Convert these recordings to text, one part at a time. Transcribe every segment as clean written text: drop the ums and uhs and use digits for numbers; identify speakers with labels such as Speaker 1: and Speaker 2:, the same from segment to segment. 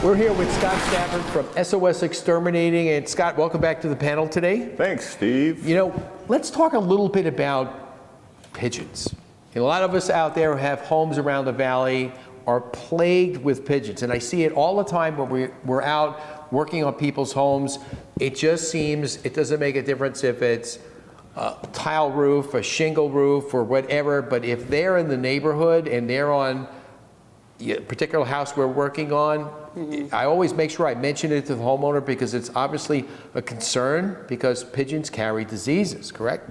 Speaker 1: We're here with Scott Stafford from SOS Exterminating. And Scott, welcome back to the panel today.
Speaker 2: Thanks, Steve.
Speaker 1: You know, let's talk a little bit about pigeons. A lot of us out there who have homes around the valley are plagued with pigeons. And I see it all the time when we're out working on people's homes. It just seems it doesn't make a difference if it's a tile roof, a shingle roof, or whatever. But if they're in the neighborhood and they're on a particular house we're working on, I always make sure I mention it to the homeowner because it's obviously a concern because pigeons carry diseases, correct?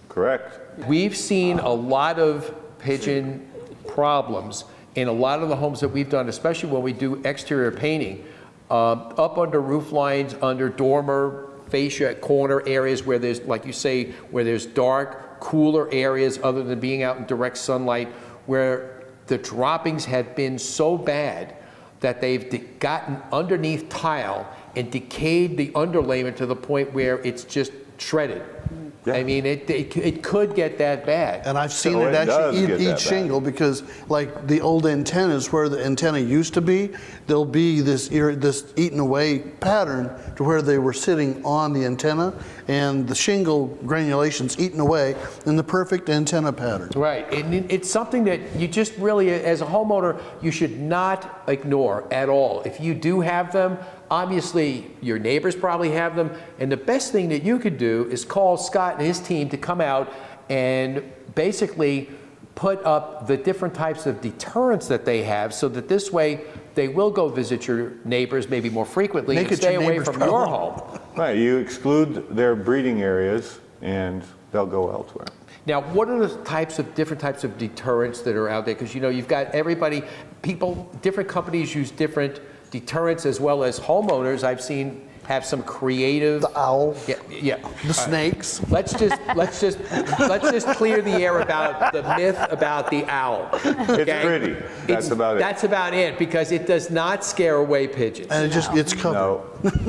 Speaker 2: Correct.
Speaker 1: We've seen a lot of pigeon problems in a lot of the homes that we've done, especially when we do exterior painting, up under roof lines, under dormer, fascia, corner areas where there's, like you say, where there's dark, cooler areas other than being out in direct sunlight, where the droppings have been so bad that they've gotten underneath tile and decayed the underlayment to the point where it's just shredded. Yeah. I mean, it could get that bad.
Speaker 3: And I've seen it actually eat shingle because, like the old antennas where the antenna used to be, there'll be this eaten away pattern to where they were sitting on the antenna and the shingle granulations eaten away in the perfect antenna pattern.
Speaker 1: Right, and it's something that you just really, as a homeowner, you should not ignore at all. If you do have them, obviously your neighbors probably have them, and the best thing that you could do is call Scott and his team to come out and basically put up the different types of deterrents that they have so that this way they will go visit your neighbors maybe more frequently and stay away from your home.
Speaker 2: Right, you exclude their breeding areas and they'll go elsewhere.
Speaker 1: Now, what are the different types of deterrents that are out there? Because you know, you've got different companies use different deterrents as well as homeowners. I've seen have some creative.
Speaker 3: The owl.
Speaker 1: Yeah.
Speaker 3: The snakes.
Speaker 1: Let's just clear the air about the myth about the owl. Okay?
Speaker 2: It's pretty. That's about it.
Speaker 1: That's about it because it does not scare away pigeons.
Speaker 3: And it's covered.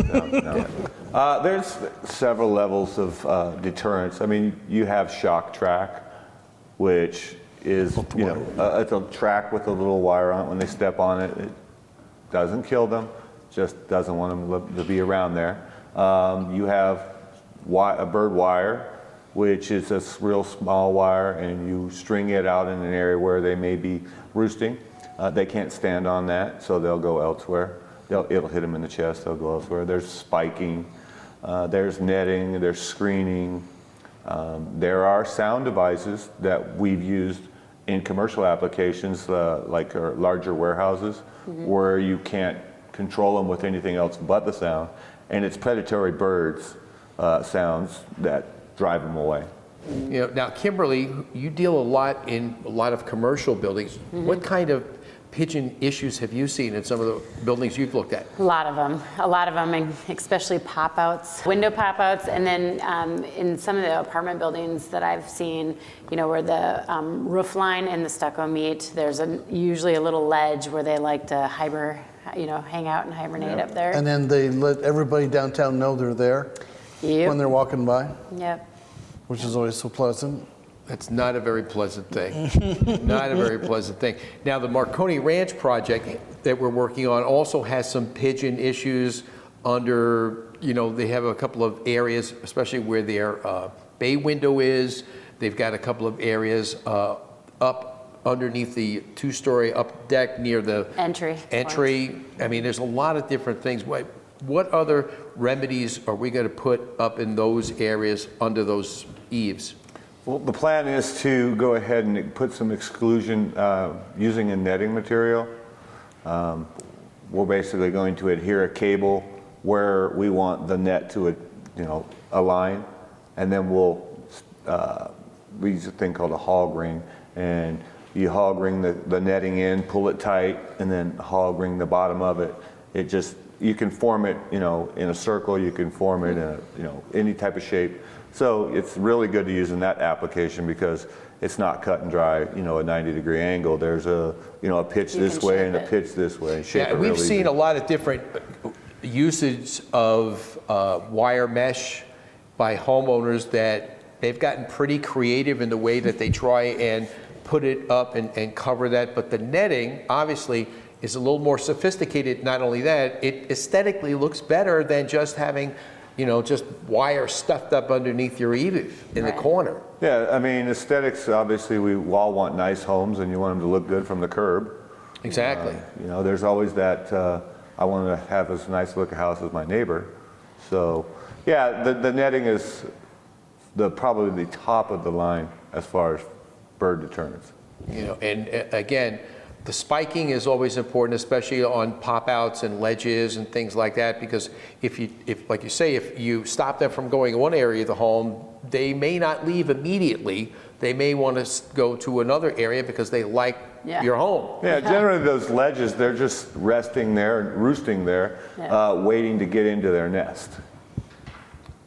Speaker 2: No. There's several levels of deterrence. I mean, you have shock track, which is it's a track with a little wire on it. When they step on it, it doesn't kill them. Just doesn't want them to be around there. You have a bird wire, which is a real small wire, and you string it out in an area where they may be roosting. They can't stand on that, so they'll go elsewhere. It'll hit them in the chest, they'll go elsewhere. There's spiking, there's netting, there's screening. There are sound devices that we've used in commercial applications, like larger warehouses, where you can't control them with anything else but the sound, and it's predatory birds sounds that drive them away.
Speaker 1: You know, now Kimberly, you deal a lot in a lot of commercial buildings. What kind of pigeon issues have you seen in some of the buildings you've looked at?
Speaker 4: A lot of them, and especially pop-outs, window pop-outs, and then in some of the apartment buildings that I've seen, you know, where the roof line and the stucco meet, there's usually a little ledge where they like to hang out and hibernate up there. And
Speaker 3: then they let everybody downtown know they're there when they're walking by.
Speaker 4: Yep.
Speaker 3: Which is always so pleasant.
Speaker 1: That's not a very pleasant thing. Not a very pleasant thing. Now, the Marconi Ranch project that we're working on also has some pigeon issues under, they have a couple of areas, especially where their bay window is. They've got a couple of areas up underneath the two-story up deck near the entry. I mean, there's a lot of different things. What other remedies are we going to put up in those areas under those eaves?
Speaker 2: Well, the plan is to go ahead and put some exclusion using a netting material. We're basically going to adhere a cable where we want the net to align, and then we use a thing called a hog ring, and you hog ring the netting in, pull it tight, and then hog ring the bottom of it. You can form it, in a circle. You can form it in any type of shape. So it's really good to use in that application because it's not cut and dry, a 90-degree angle. There's a pitch this way and a pitch this way.
Speaker 1: We've seen a lot of different usage of wire mesh by homeowners that they've gotten pretty creative in the way that they try and put it up and cover that. But the netting, obviously, is a little more sophisticated. Not only that, it aesthetically looks better than just having, just wire stuffed up underneath your eave in the corner.
Speaker 2: Yeah, I mean, aesthetics, obviously, we all want nice homes, and you want them to look good from the curb.
Speaker 1: Exactly.
Speaker 2: There's always that, I want to have as nice look a house as my neighbor. So, yeah, the netting is probably the top of the line as far as bird deterrents.
Speaker 1: And again, the spiking is always important, especially on pop-outs and ledges and things like that, because if like you say, if you stop them from going in one area of the home, they may not leave immediately. They may want to go to another area because they like your home.
Speaker 2: Yeah, generally those ledges, they're just resting there and roosting there, waiting to get into their nest.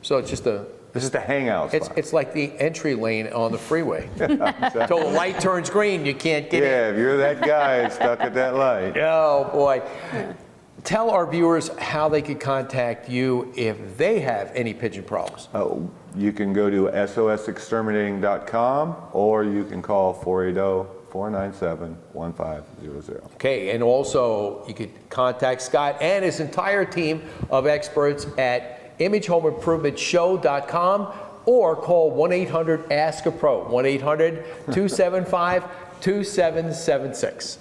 Speaker 1: So it's just a
Speaker 2: hangout spot.
Speaker 1: It's like the entry lane on the freeway. Until the light turns green, you can't get in.
Speaker 2: Yeah, if you're that guy stuck at that light.
Speaker 1: Oh, boy. Tell our viewers how they could contact you if they have any pigeon problems.
Speaker 2: You can go to sosexterminating.com or you can call 480-497-1500.
Speaker 1: Okay, and also you could contact Scott and his entire team of experts at imagehomeimprovement.show.com or call 1-800-ASK-A-PRO, 1-800-275-2776.